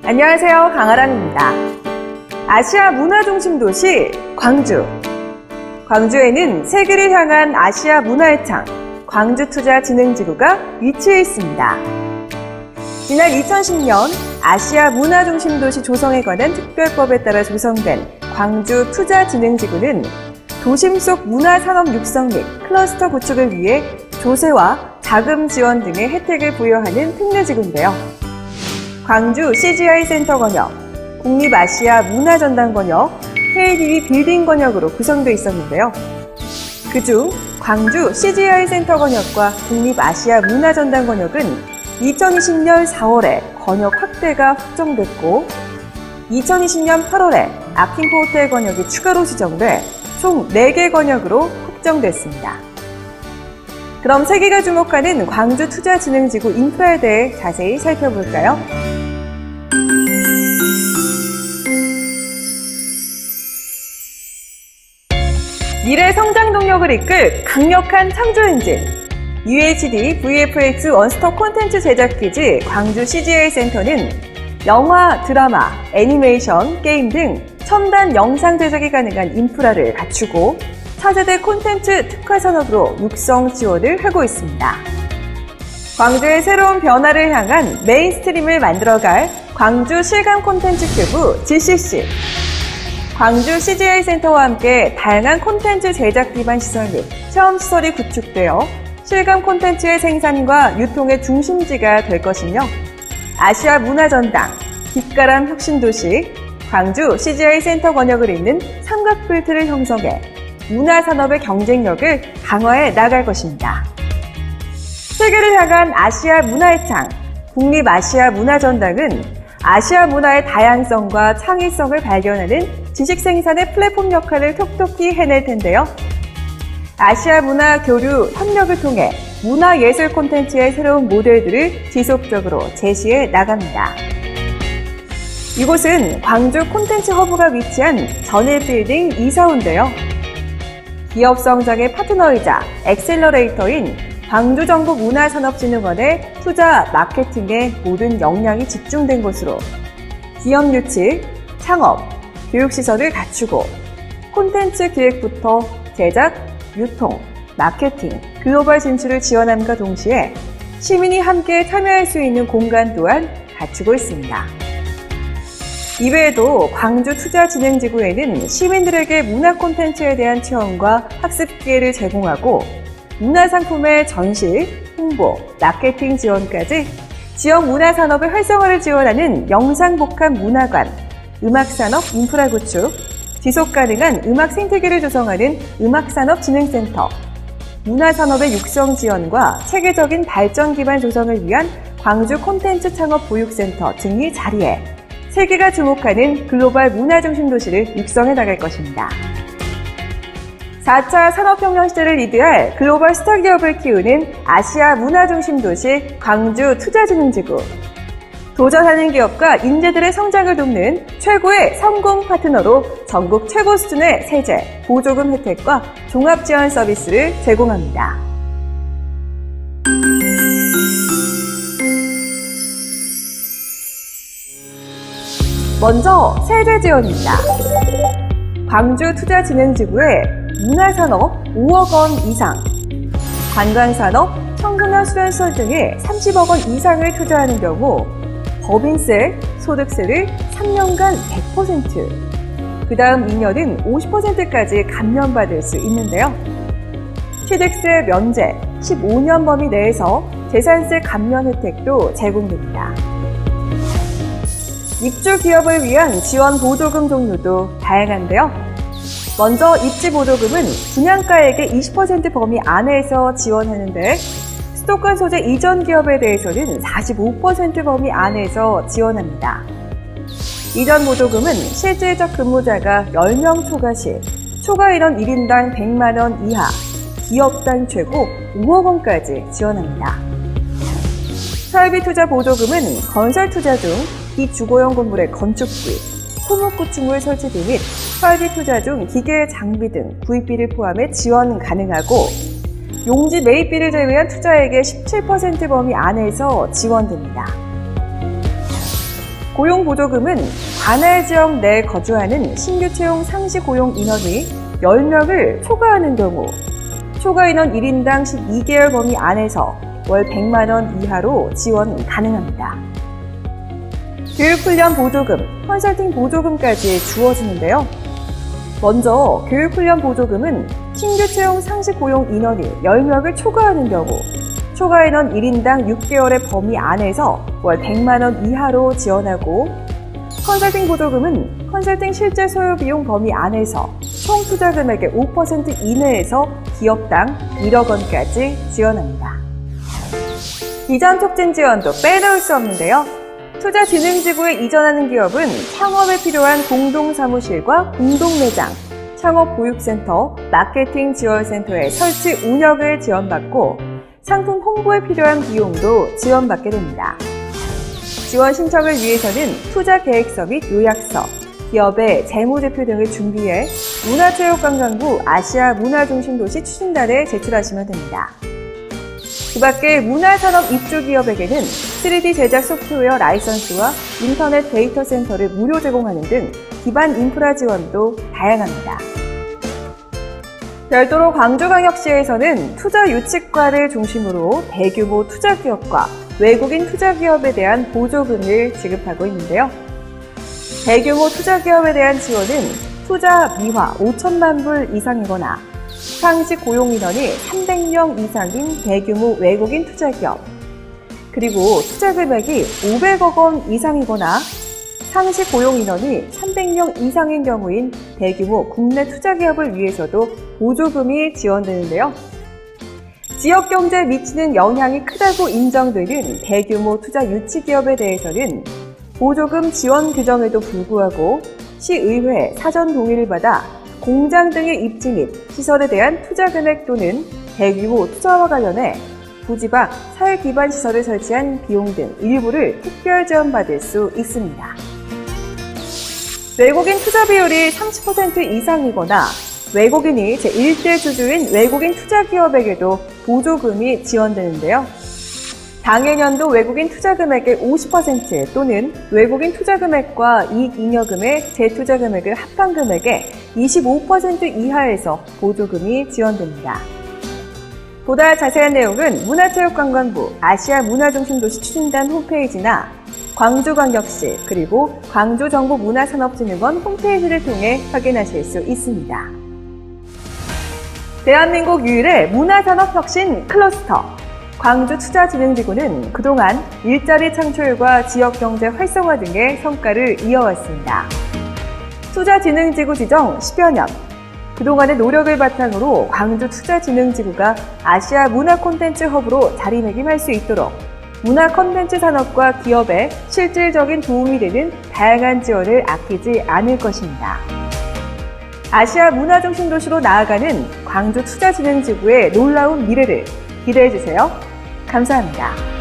안녕하세요. 강아람입니다. 아시아 문화중심 도시 광주. 광주에는 세계를 향한 아시아 문화의 창, 광주투자진흥지구가 위치해 있습니다. 지난 2010년 아시아 문화중심 도시 조성에 관한 특별법에 따라 조성된 광주투자진흥지구는 도심 속 문화산업 육성 및 클러스터 구축을 위해 조세와 자금 지원 등의 혜택을 부여하는 특례지구인데요. 광주 CGI 센터 권역, 국립아시아 문화전당 권역, KDB 빌딩 권역으로 구성되어 있었는데요. 그중 광주 CGI 센터 권역과 국립아시아 문화전당 권역은 2020년 4월에 권역 확대가 확정됐고 2020년 8월에 아킨포 호텔 권역이 추가로 지정돼 총 4개 권역으로 확정됐습니다. 그럼 세계가 주목하는 광주투자진흥지구 인프라에 대해 자세히 살펴볼까요? 미래 성장 동력을 이끌 강력한 창조 엔진 UHD VFX 원스톱 콘텐츠 제작 기지 광주 CGI 센터는 영화, 드라마, 애니메이션, 게임 등 첨단 영상 제작이 가능한 인프라를 갖추고 차세대 콘텐츠 특화 산업으로 육성 지원을 하고 있습니다. 광주의 새로운 변화를 향한 메인스트림을 만들어갈 광주 실감 콘텐츠 큐브 GCC. 광주 CGI 센터와 함께 다양한 콘텐츠 제작 기반 시설 및 체험 시설이 구축되어 실감 콘텐츠의 생산과 유통의 중심지가 될 것이며 아시아 문화전당, 빛가람 혁신도시, 광주 CGI 센터 권역을 잇는 삼각벨트를 형성해 문화산업의 경쟁력을 강화해 나갈 것입니다. 세계를 향한 아시아 문화의 창, 국립아시아 문화전당은 아시아 문화의 다양성과 창의성을 발견하는 지식 생산의 플랫폼 역할을 톡톡히 해낼 텐데요. 아시아 문화 교류 협력을 통해 문화예술 콘텐츠의 새로운 모델들을 지속적으로 제시해 나갑니다. 이곳은 광주 콘텐츠 허브가 위치한 전일빌딩 이사호인데요. 기업 성장의 파트너이자 엑셀러레이터인 광주정부문화산업진흥원의 투자 마케팅에 모든 역량이 집중된 곳으로 기업 유치, 창업, 교육시설을 갖추고 콘텐츠 기획부터 제작, 유통, 마케팅, 글로벌 진출을 지원함과 동시에 시민이 함께 참여할 수 있는 공간 또한 갖추고 있습니다. 이외에도 광주투자진흥지구에는 시민들에게 문화 콘텐츠에 대한 체험과 학습 기회를 제공하고 문화상품의 전시, 홍보, 마케팅 지원까지 지역 문화산업의 활성화를 지원하는 영상복합 문화관, 음악산업 인프라 구축, 지속가능한 음악 생태계를 조성하는 음악산업진흥센터, 문화산업의 육성 지원과 체계적인 발전 기반 조성을 위한 광주 콘텐츠 창업 보육센터 등이 자리해 세계가 주목하는 글로벌 문화중심 도시를 육성해 나갈 것입니다. 4차 산업혁명 시대를 리드할 글로벌 스타 기업을 키우는 아시아 문화중심 도시 광주투자진흥지구. 도전하는 기업과 인재들의 성장을 돕는 최고의 성공 파트너로 전국 최고 수준의 세제, 보조금 혜택과 종합 지원 서비스를 제공합니다. 먼저 세제 지원입니다. 광주투자진흥지구에 문화산업 5억 원 이상, 관광산업, 청소년 수련시설 등에 30억 원 이상을 투자하는 경우 법인세, 소득세를 3년간 100%, 그 다음 2년은 50%까지 감면받을 수 있는데요. 취득세 면제, 15년 범위 내에서 재산세 감면 혜택도 제공됩니다. 입주 기업을 위한 지원 보조금 종류도 다양한데요. 먼저 입지 보조금은 분양가액의 20% 범위 안에서 지원하는데 수도권 소재 이전 기업에 대해서는 45% 범위 안에서 지원합니다. 이전 보조금은 실질적 근무자가 10명 초과 시 초과 인원 1인당 100만 원 이하, 기업당 최고 5억 원까지 지원합니다. 설비 투자 보조금은 건설 투자 중 비주거용 건물의 건축비, 토목 구축물 설치 등 및 설비 투자 중 기계 장비 등 구입비를 포함해 지원 가능하고 용지 매입비를 제외한 투자액의 17% 범위 안에서 지원됩니다. 고용보조금은 관할 지역 내에 거주하는 신규 채용 상시 고용 인원이 10명을 초과하는 경우 초과 인원 1인당 12개월 범위 안에서 월 100만 원 이하로 지원 가능합니다. 교육훈련 보조금, 컨설팅 보조금까지 주어지는데요. 먼저 교육훈련 보조금은 신규 채용 상시 고용 인원이 10명을 초과하는 경우 초과 인원 1인당 6개월의 범위 안에서 월 100만 원 이하로 지원하고, 컨설팅 보조금은 컨설팅 실제 소요 비용 범위 안에서 총 투자 금액의 5% 이내에서 기업당 1억 원까지 지원합니다. 이전 촉진 지원도 빼놓을 수 없는데요. 투자진흥지구에 이전하는 기업은 창업에 필요한 공동사무실과 공동매장, 창업보육센터, 마케팅 지원센터의 설치 운영을 지원받고 상품 홍보에 필요한 비용도 지원받게 됩니다. 지원 신청을 위해서는 투자계획서 및 요약서, 기업의 재무제표 등을 준비해 문화체육관광부 아시아 문화중심도시 추진단에 제출하시면 됩니다. 그 밖에 문화산업 입주기업에게는 3D 제작 소프트웨어 라이선스와 인터넷 데이터 센터를 무료 제공하는 등 기반 인프라 지원도 다양합니다. 별도로 광주광역시에서는 투자 유치과를 중심으로 대규모 투자기업과 외국인 투자기업에 대한 보조금을 지급하고 있는데요. 대규모 투자기업에 대한 지원은 투자 미화 5천만 불 이상이거나 상시 고용 인원이 300명 이상인 대규모 외국인 투자기업, 그리고 투자 금액이 500억 원 이상이거나 상시 고용 인원이 300명 이상인 경우인 대규모 국내 투자기업을 위해서도 보조금이 지원되는데요. 지역 경제에 미치는 영향이 크다고 인정되는 대규모 투자 유치기업에 대해서는 보조금 지원 규정에도 불구하고 시의회 사전 동의를 받아 공장 등의 입지 및 시설에 대한 투자 금액 또는 대규모 투자와 관련해 부지방 사회기반 시설을 설치한 비용 등 일부를 특별 지원받을 수 있습니다. 외국인 투자 비율이 30% 이상이거나 외국인이 제1대 주주인 외국인 투자기업에게도 보조금이 지원되는데요. 당해년도 외국인 투자 금액의 50% 또는 외국인 투자 금액과 이익잉여금의 재투자 금액을 합한 금액의 25% 이하에서 보조금이 지원됩니다. 보다 자세한 내용은 문화체육관광부 아시아 문화중심도시 추진단 홈페이지나 광주광역시 그리고 광주정보문화산업진흥원 홈페이지를 통해 확인하실 수 있습니다. 대한민국 유일의 문화산업혁신 클러스터 광주투자진흥지구는 그동안 일자리 창출과 지역경제 활성화 등의 성과를 이어왔습니다. 투자진흥지구 지정 10여 년, 그동안의 노력을 바탕으로 광주투자진흥지구가 아시아 문화 콘텐츠 허브로 자리매김할 수 있도록 문화 콘텐츠 산업과 기업에 실질적인 도움이 되는 다양한 지원을 아끼지 않을 것입니다. 아시아 문화중심 도시로 나아가는 광주투자진흥지구의 놀라운 미래를 기대해주세요. 감사합니다.